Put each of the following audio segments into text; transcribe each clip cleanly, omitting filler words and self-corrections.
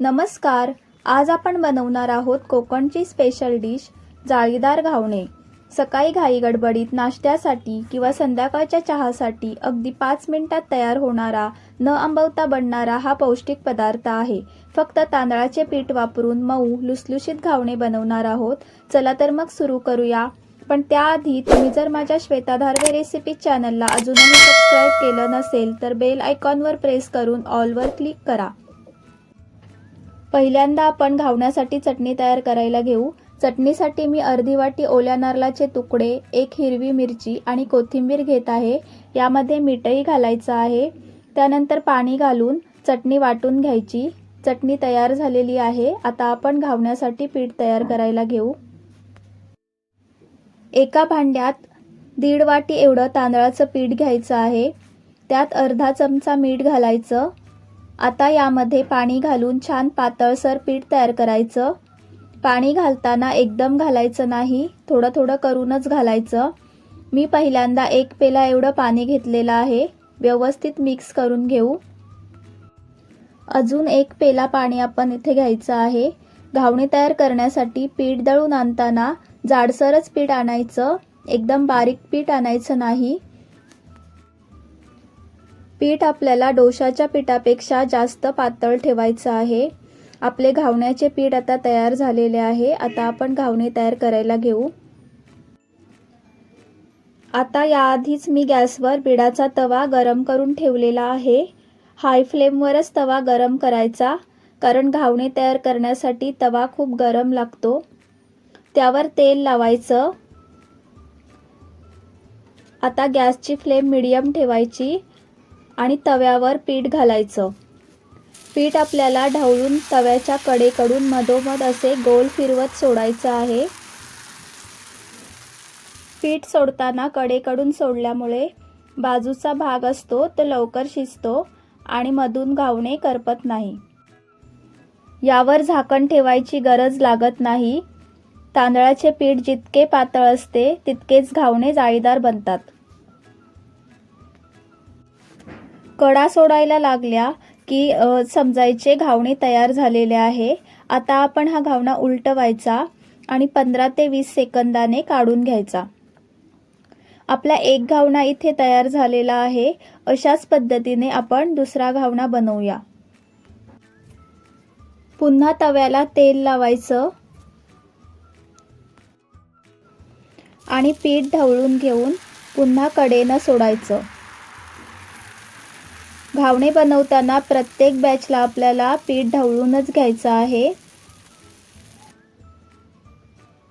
नमस्कार. आज आपण बनवणार आहोत कोकणची स्पेशल डिश जाळीदार घावणे. सकाळी घाई गडबडीत नाश्त्यासाठी किंवा संध्याकाळच्या चहासाठी अगदी 5 मिनिटात तयार होणारा, न आंबवता बनणारा हा पौष्टिक पदार्थ आहे. फक्त तांदळाचे पीठ वापरून मऊ लुसलुशीत घावणे बनवणार आहोत. चला तर मग सुरू करूया. पण त्याआधी तुम्ही जर माझ्या श्वेता धारवे रेसिपी चॅनलला अजूनही सबस्क्राईब केलं नसेल तर बेल आयकॉनवर प्रेस करून ऑलवर क्लिक करा. पहिल्यांदा आपण घावण्यासाठी चटणी तयार करायला घेऊ. चटणीसाठी मी अर्धी वाटी ओल्या नारळाचे तुकडे, 1 हिरवी मिरची आणि कोथिंबीर घेत आहे. यामध्ये मीठही घालायचं आहे. त्यानंतर पाणी घालून चटणी वाटून घ्यायची. चटणी तयार झालेली आहे. आता आपण घावण्यासाठी पीठ तयार करायला घेऊ. एका भांड्यात 1.5 वाटी एवढं तांदळाचं पीठ घ्यायचं आहे. त्यात अर्धा चमचा मीठ घालायचं. आता यामध्ये पाणी घालून छान पातळसर पीठ तयार करायचं. पाणी घालताना एकदम घालायचं नाही, थोडं थोडं करूनच घालायचं. मी पहिल्यांदा 1 पेला एवढं पाणी घेतलेलं आहे. व्यवस्थित मिक्स करून घेऊ. अजून 1 पेला पाणी आपण इथे घ्यायचं आहे. घावणे तयार करण्यासाठी पीठ दळून आणताना जाडसरच पीठ आणायचं, एकदम बारीक पीठ आणायचं नाही. पीठ आपल्याला डोशाच्या पिठापेक्षा जास्त पातळ ठेवायचं आहे. आपले घावण्याचे पीठ आता तयार झालेले आहे. आता आपण घावणे तयार करायला घेऊ. आता याआधीच मी गॅसवर बिडाचा तवा गरम करून ठेवलेला आहे. हाय फ्लेमवरच तवा गरम करायचा, कारण घावणे तयार करण्यासाठी तवा खूप गरम लागतो. त्यावर तेल लावायचं. आता गॅसची फ्लेम मीडियम ठेवायची आणि तव्यावर पीठ घालायचं. पीठ आपल्याला ढवळून तव्याच्या कडेकडून मधोमध असे गोल फिरवत सोडायचं आहे. पीठ सोडताना कडेकडून सोडल्यामुळे बाजूचा भाग असतो तो लवकर शिजतो आणि मधून घावणे करपत नाही. यावर झाकण ठेवायची गरज लागत नाही. तांदळाचे पीठ जितके पातळ असते तितकेच घावणे जाळीदार बनतात. कडा सोडायला लागल्या की समजायचे घावणे तयार झालेले आहे. आता आपण हा घावणा उलटवायचा आणि 15 ते 20 सेकंदाने काढून घ्यायचा. आपला एक घावणा इथे तयार झालेला आहे. अशाच पद्धतीने आपण दुसरा घावणा बनवूया. पुन्हा तव्याला तेल लावायचं आणि पीठ ढवळून घेऊन पुन्हा कडेनं सोडायचं. घावणे बनवताना प्रत्येक बॅचला आपल्याला पीठ ढवळूनच घ्यायचं आहे.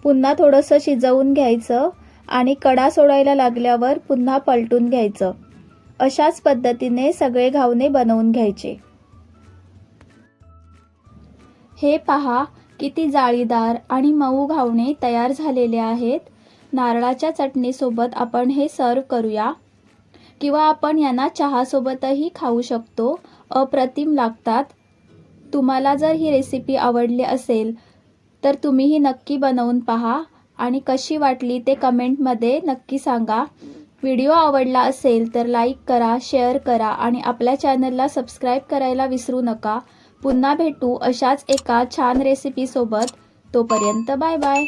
पुन्हा थोडंसं शिजवून घ्यायचं आणि कडा सोडायला लागल्यावर पुन्हा पलटून घ्यायचं. अशाच पद्धतीने सगळे घावणे बनवून घ्यायचे. हे पहा, किती जाळीदार आणि मऊ घावणे तयार झालेले आहेत. नारळाच्या चटणीसोबत आपण हे सर्व करूया किंवा आपण यांना चहासोबतही खाऊ शकतो. अप्रतिम लागतात. तुम्हाला जर ही रेसिपी आवडली असेल तर तुम्हीही नक्की बनवून पहा आणि कशी वाटली ते कमेंटमध्ये नक्की सांगा. व्हिडिओ आवडला असेल तर लाईक करा, शेअर करा आणि आपल्या चॅनलला सबस्क्राईब करायला विसरू नका. पुन्हा भेटू अशाच एका छान रेसिपीसोबत. तोपर्यंत बाय बाय.